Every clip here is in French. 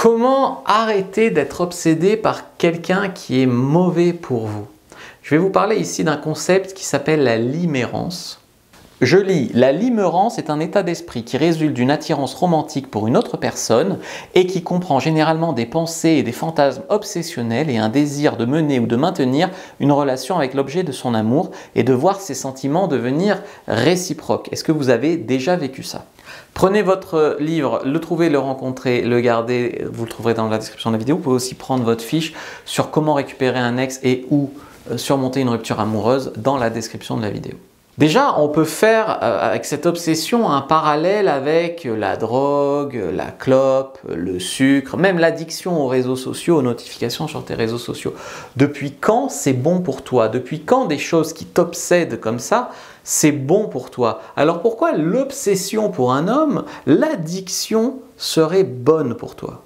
Comment arrêter d'être obsédé par quelqu'un qui est mauvais pour vous? Je vais vous parler ici d'un concept qui s'appelle la limérance. Je lis, la limérance est un état d'esprit qui résulte d'une attirance romantique pour une autre personne et qui comprend généralement des pensées et des fantasmes obsessionnels et un désir de mener ou de maintenir une relation avec l'objet de son amour et de voir ses sentiments devenir réciproques. Est-ce que vous avez déjà vécu ça? Prenez votre livre, le trouver, le rencontrer, le garder, vous le trouverez dans la description de la vidéo. Vous pouvez aussi prendre votre fiche sur comment récupérer un ex et ou surmonter une rupture amoureuse dans la description de la vidéo. Déjà, on peut faire avec cette obsession un parallèle avec la drogue, la clope, le sucre, même l'addiction aux réseaux sociaux, aux notifications sur tes réseaux sociaux. Depuis quand c'est bon pour toi? Depuis quand des choses qui t'obsèdent comme ça, c'est bon pour toi? Alors pourquoi l'obsession pour un homme, l'addiction serait bonne pour toi?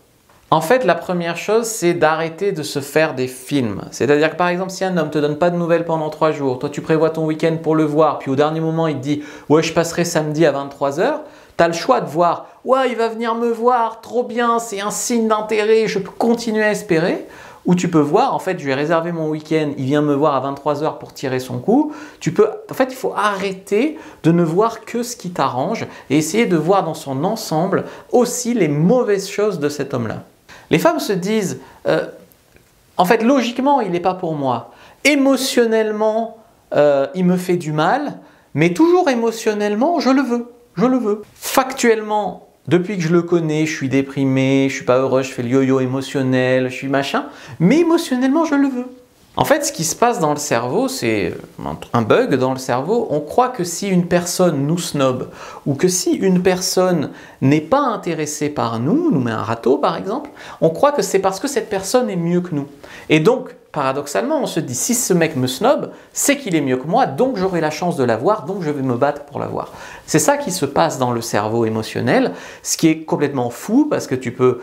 En fait, la première chose, c'est d'arrêter de se faire des films. C'est-à-dire que par exemple, si un homme ne te donne pas de nouvelles pendant 3 jours, toi tu prévois ton week-end pour le voir, puis au dernier moment il te dit « Ouais, je passerai samedi à 23 h », tu as le choix de voir « Ouais, il va venir me voir, trop bien, c'est un signe d'intérêt, je peux continuer à espérer ». Ou tu peux voir, en fait, je vais réserver mon week-end, il vient me voir à 23 h pour tirer son coup. En fait, il faut arrêter de ne voir que ce qui t'arrange et essayer de voir dans son ensemble aussi les mauvaises choses de cet homme-là. Les femmes se disent, en fait, logiquement, il n'est pas pour moi. Émotionnellement, il me fait du mal, mais toujours émotionnellement, je le veux. Je le veux. Factuellement, depuis que je le connais, je suis déprimé, je ne suis pas heureux, je fais le yo-yo émotionnel, je suis machin, mais émotionnellement, je le veux. En fait, ce qui se passe dans le cerveau, c'est un bug dans le cerveau. On croit que si une personne nous snob ou que si une personne n'est pas intéressée par nous, nous met un râteau par exemple, on croit que c'est parce que cette personne est mieux que nous. Et donc, paradoxalement, on se dit si ce mec me snob, c'est qu'il est mieux que moi, donc j'aurai la chance de l'avoir, donc je vais me battre pour l'avoir. C'est ça qui se passe dans le cerveau émotionnel, ce qui est complètement fou parce que tu peux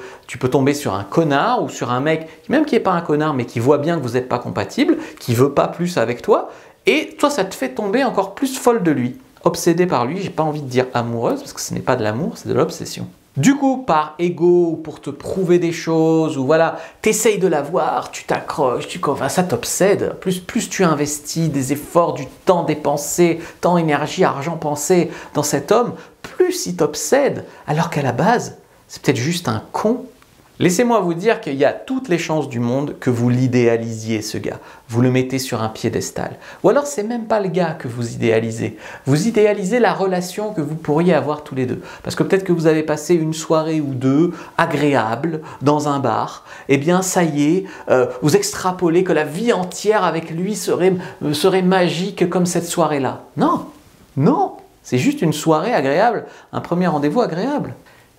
tomber sur un connard ou sur un mec, même qui n'est pas un connard mais qui voit bien que vous n'êtes pas compatible, qui veut pas plus avec toi, et toi ça te fait tomber encore plus folle de lui, obsédée par lui, j'ai pas envie de dire amoureuse parce que ce n'est pas de l'amour, c'est de l'obsession. Du coup, par ego, ou pour te prouver des choses, ou voilà, t'essayes de l'avoir, tu t'accroches, enfin, ça t'obsède. Plus tu investis des efforts, du temps dépensé, temps, énergie, argent pensé dans cet homme, plus il t'obsède, alors qu'à la base, c'est peut-être juste un con. Laissez-moi vous dire qu'il y a toutes les chances du monde que vous l'idéalisiez, ce gars. Vous le mettez sur un piédestal. Ou alors, c'est même pas le gars que vous idéalisez. Vous idéalisez la relation que vous pourriez avoir tous les deux. Parce que peut-être que vous avez passé une soirée ou deux agréable dans un bar. Eh bien, ça y est, vous extrapolez que la vie entière avec lui serait magique comme cette soirée-là. Non, non, c'est juste une soirée agréable, un premier rendez-vous agréable.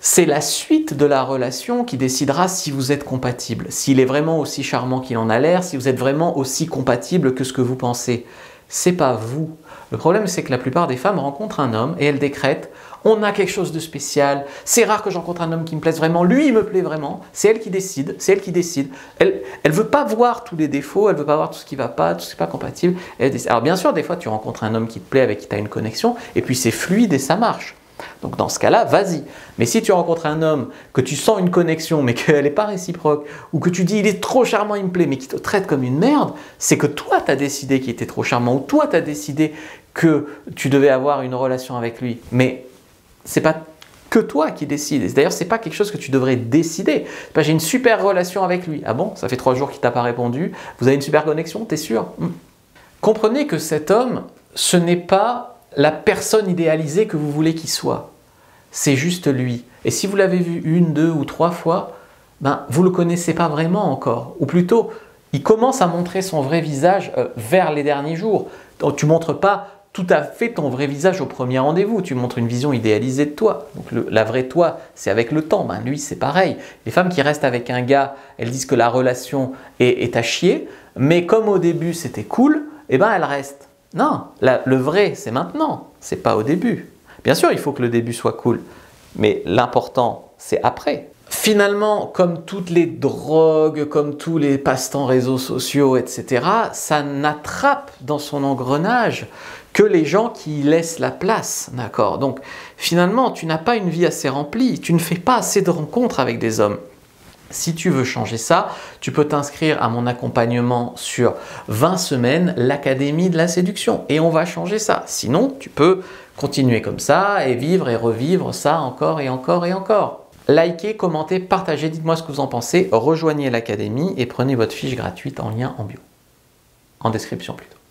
C'est la suite de la relation qui décidera si vous êtes compatible, s'il est vraiment aussi charmant qu'il en a l'air, si vous êtes vraiment aussi compatible que ce que vous pensez. C'est pas vous. Le problème, c'est que la plupart des femmes rencontrent un homme et elles décrètent « on a quelque chose de spécial, c'est rare que je rencontre un homme qui me plaise vraiment, lui il me plaît vraiment ». C'est elle qui décide, c'est elle qui décide. Elle veut pas voir tous les défauts, elle veut pas voir tout ce qui va pas, tout ce qui n'est pas compatible. Alors bien sûr, des fois tu rencontres un homme qui te plaît, avec qui tu as une connexion, et puis c'est fluide et ça marche. Donc dans ce cas-là, vas-y. Mais si tu rencontres un homme, que tu sens une connexion, mais qu'elle n'est pas réciproque, ou que tu dis il est trop charmant, il me plaît, mais qui te traite comme une merde, c'est que toi tu as décidé qu'il était trop charmant, ou toi tu as décidé que tu devais avoir une relation avec lui. Mais c'est pas que toi qui décides. D'ailleurs, c'est pas quelque chose que tu devrais décider. J'ai une super relation avec lui. Ah bon? Ça fait 3 jours qu'il t'a pas répondu. Vous avez une super connexion, t'es sûr? Comprenez que cet homme, ce n'est pas la personne idéalisée que vous voulez qu'il soit. C'est juste lui. Et si vous l'avez vu 1, 2 ou 3 fois, vous ne le connaissez pas vraiment encore. Ou plutôt, il commence à montrer son vrai visage vers les derniers jours. Donc, tu ne montres pas tout à fait ton vrai visage au premier rendez-vous. Tu montres une vision idéalisée de toi. Donc la vraie toi, c'est avec le temps. Lui, c'est pareil. Les femmes qui restent avec un gars, elles disent que la relation est à chier. Mais comme au début, c'était cool, elles restent. Non, le vrai, c'est maintenant, c'est pas au début. Bien sûr, il faut que le début soit cool, mais l'important, c'est après. Finalement, comme toutes les drogues, comme tous les passe-temps réseaux sociaux, etc., ça n'attrape dans son engrenage que les gens qui y laissent la place, d'accord? Donc, finalement, tu n'as pas une vie assez remplie, tu ne fais pas assez de rencontres avec des hommes. Si tu veux changer ça, tu peux t'inscrire à mon accompagnement sur 20 semaines, l'Académie de la séduction, et on va changer ça. Sinon, tu peux continuer comme ça et vivre et revivre ça encore et encore et encore. Likez, commentez, partagez, dites-moi ce que vous en pensez, rejoignez l'Académie et prenez votre fiche gratuite en lien en bio. En description plutôt.